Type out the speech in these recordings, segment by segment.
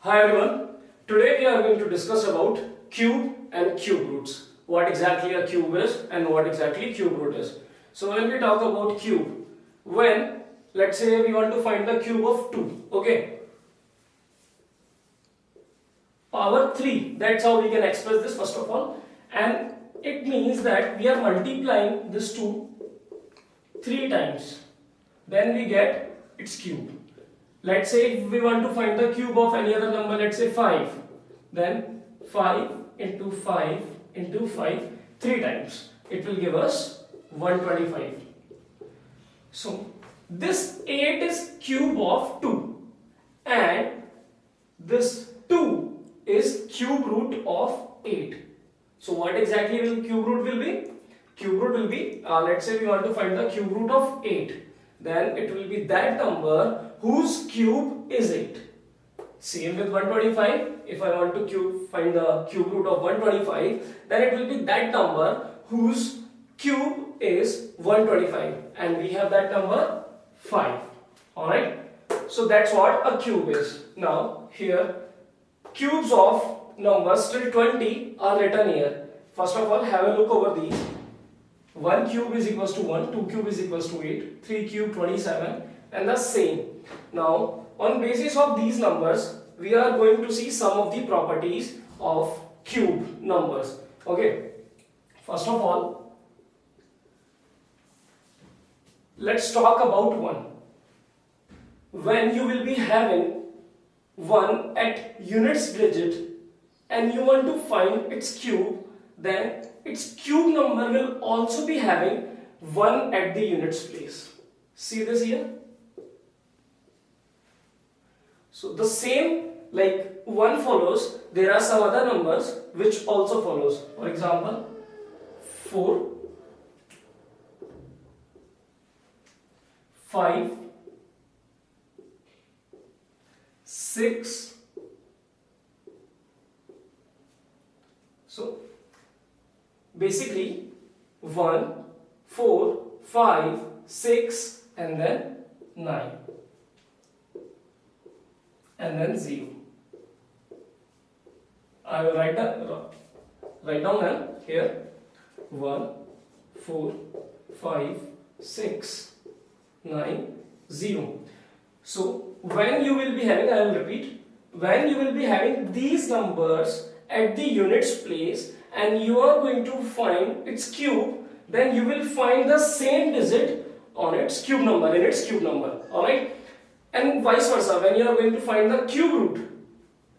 Hi everyone. Today we are going to discuss about cube and cube roots. What exactly a cube is and what exactly cube root is. So when we talk about cube, when let's say we want to find the cube of 2, okay? Power 3, that's how we can express this first of all. And it means that we are multiplying this 2 3 times. Then we get its cube. Let's say if we want to find the cube of any other number, let's say 5, then 5 into 5 into 5 3 times. It will give us 125. So this 8 is cube of 2 and this 2 is cube root of 8. So what exactly will cube root will be? Cube root will be, let's say we want to find the cube root of 8. Then it will be that number whose cube is 8. Same with 125. If I want to find the cube root of 125, then it will be that number whose cube is 125. And we have that number 5. Alright. So that's what a cube is. Now here, cubes of numbers till 20 are written here. First of all, have a look over these. 1 cube is equals to 1, 2 cube is equals to 8, 3 cube 27 and the same. Now on basis of these numbers we are going to see some of the properties of cube numbers. Okay, first of all let's talk about 1. When you will be having 1 at units digit and you want to find its cube, then its cube number will also be having 1 at the units place. See this here? So the same like 1 follows, there are some other numbers which also follows. For example, 4, 5, 6. So basically 1, 4, 5, 6 and then 9 and then 0. I will write down them here. 1, 4, 5, 6, 9, 0. So when you will be having, I will repeat, when you will be having these numbers at the units place and you are going to find its cube, then you will find the same digit on its cube number, in its cube number. Alright? And vice versa, when you are going to find the cube root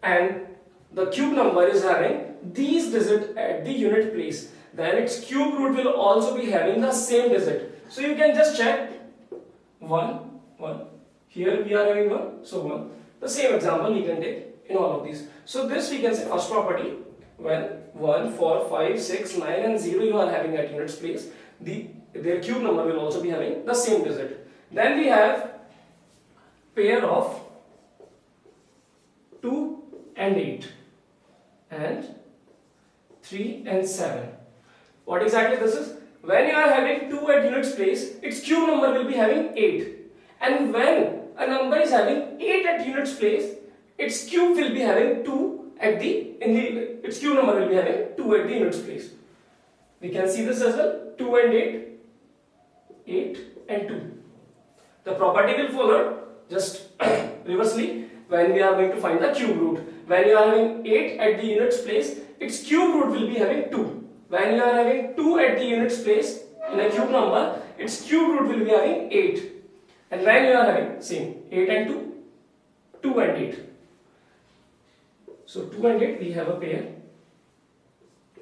and the cube number is having these digits at the unit place, then its cube root will also be having the same digit. So you can just check 1, 1. Here we are having 1, so 1. The same example we can take in all of these. So this we can say first property, when 1, 4, 5, 6, 9 and 0 you are having at units place, their cube number will also be having the same digit. Then we have pair of 2 and 8 and 3 and 7. What exactly this is? When you are having 2 at units place, its cube number will be having 8. And when a number is having 8 at units place, its cube will be having 2 at its cube number will be having 2 at the units place. We can see this as well. 2 and 8, 8 and 2. The property will follow just reversely when we are going to find the cube root. When you are having 8 at the units place, its cube root will be having 2. When you are having 2 at the units place in a cube number, its cube root will be having 8. And when you are having same 8 and 2, 2 and 8. So 2 and 8 we have a pair.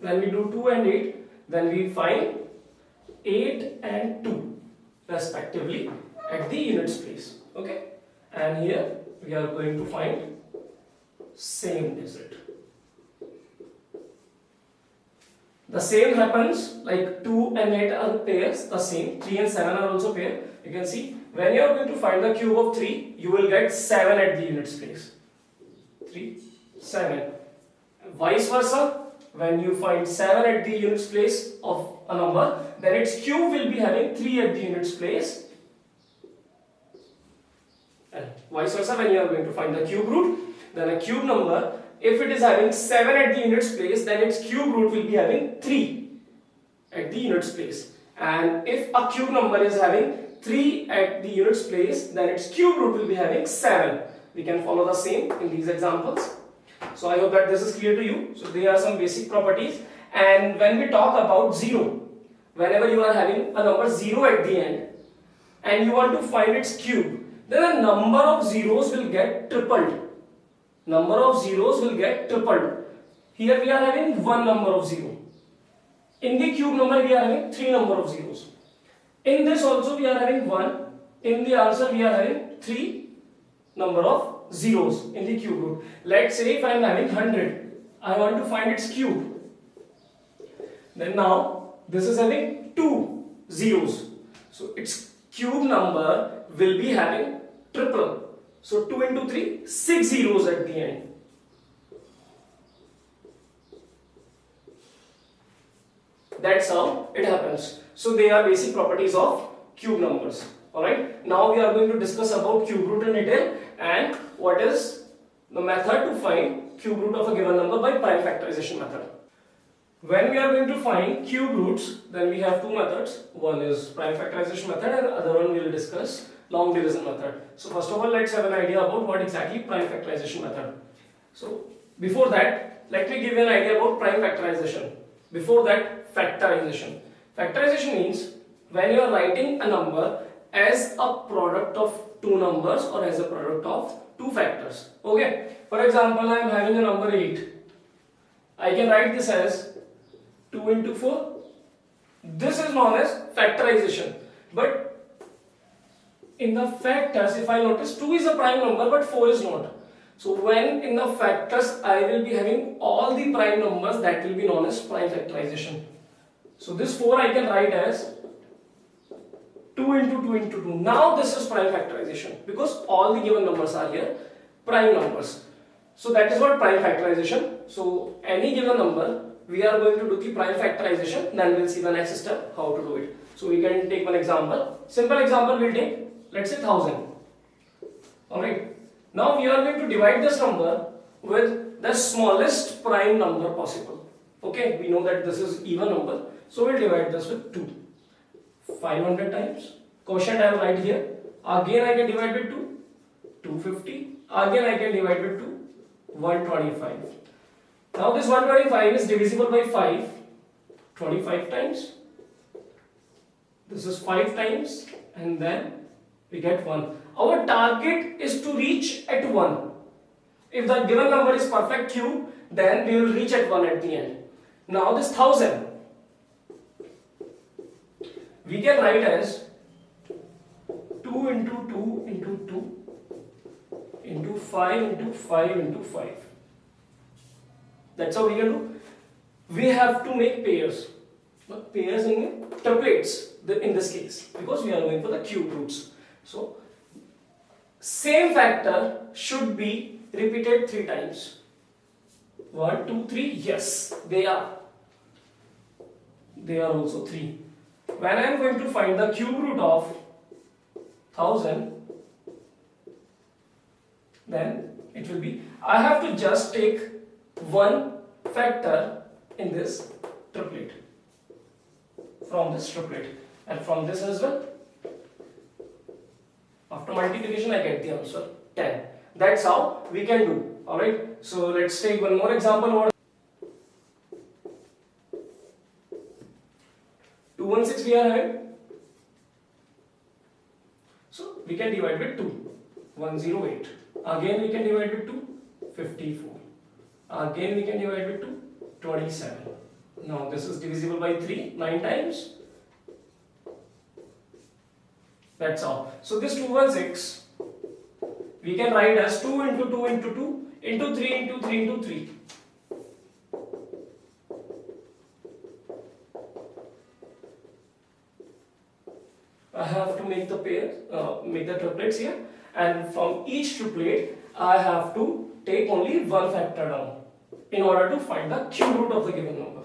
When we do 2 and 8, then we find 8 and 2 respectively at the units place. Okay? And here we are going to find same digit. The same happens like 2 and 8 are pairs, the same. 3 and 7 are also pair. You can see when you are going to find the cube of 3, you will get 7 at the units place. 3, 7. Vice versa, when you find 7 at the units place of a number, then its cube will be having 3 at the units place. And vice versa, when you are going to find the cube root, then a cube number, if it is having 7 at the units place, then its cube root will be having 3 at the units place. And if a cube number is having 3 at the units place, then its cube root will be having 7. We can follow the same in these examples. So I hope that this is clear to you. So there are some basic properties. And when we talk about 0, whenever you are having a number 0 at the end and you want to find its cube, then the number of zeros will get tripled. Number of zeros will get tripled. Here we are having one number of 0. In the cube number we are having 3 number of zeros. In this also we are having 1. In the answer we are having 3 number of zeros in the cube root. Let's say if I am having 100, I want to find its cube. Then now this is having 2 zeros. So its cube number will be having triple. So 2 into 3, 6 zeros at the end. That's how it happens. So they are basic properties of cube numbers. Alright. Now we are going to discuss about cube root in detail and what is the method to find cube root of a given number by prime factorization method. When we are going to find cube roots, then we have two methods. One is prime factorization method and the other one we will discuss long division method. So first of all, let's have an idea about what exactly prime factorization method. So before that, let me give you an idea about prime factorization. Before that, factorization. Factorization means when you are writing a number as a product of two numbers or as a product of two factors. Okay. For example, I am having a number 8. I can write this as 2 into 4. This is known as factorization. But in the factors, if I notice, 2 is a prime number but 4 is not. So when in the factors I will be having all the prime numbers, that will be known as prime factorization. So this 4 I can write as 2 into 2 into 2. Now this is prime factorization because all the given numbers are here prime numbers. So that is what prime factorization. So any given number, we are going to do the prime factorization, then we will see the next step how to do it. So we can take one example. Simple example we'll take, let's say 1000. Alright. Now we are going to divide this number with the smallest prime number possible. Okay, we know that this is even number. So we'll divide this with 2. 500 times. Quotient I will write here. Again I can divide with 2. 250. Again I can divide with 2. 125. Now this 125 is divisible by 5. 25 times. This is 5 times. And then we get 1. Our target is to reach at 1. If the given number is perfect cube, then we will reach at 1 at the end. Now this 1000, we can write as 2 into 2 into 2 into 5 into 5 into 5. That's how we can do. We have to make pairs. But pairs in triplets in this case because we are going for the cube roots. So same factor should be repeated 3 times. 1, 2, 3. Yes, they are. They are also 3. When I am going to find the cube root of 1000, then it will be, I have to just take one factor in this triplet, from this triplet and from this as well. After multiplication I get the answer 10. That's how we can do. Alright, so let's take one more example. 216 we are having. So we can divide with 2. 108. Again we can divide with 2. 54. Again we can divide with 2. 27. Now this is divisible by 3. 9 times. That's all. So this 216 we can write as 2 into 2 into 2 into 3 into 3 into 3. I have to make the pair, make the triplets here, and from each triplet I have to take only one factor down in order to find the cube root of the given number.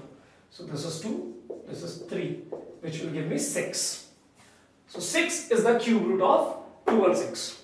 So this is 2, this is 3, which will give me 6. So 6 is the cube root of 216.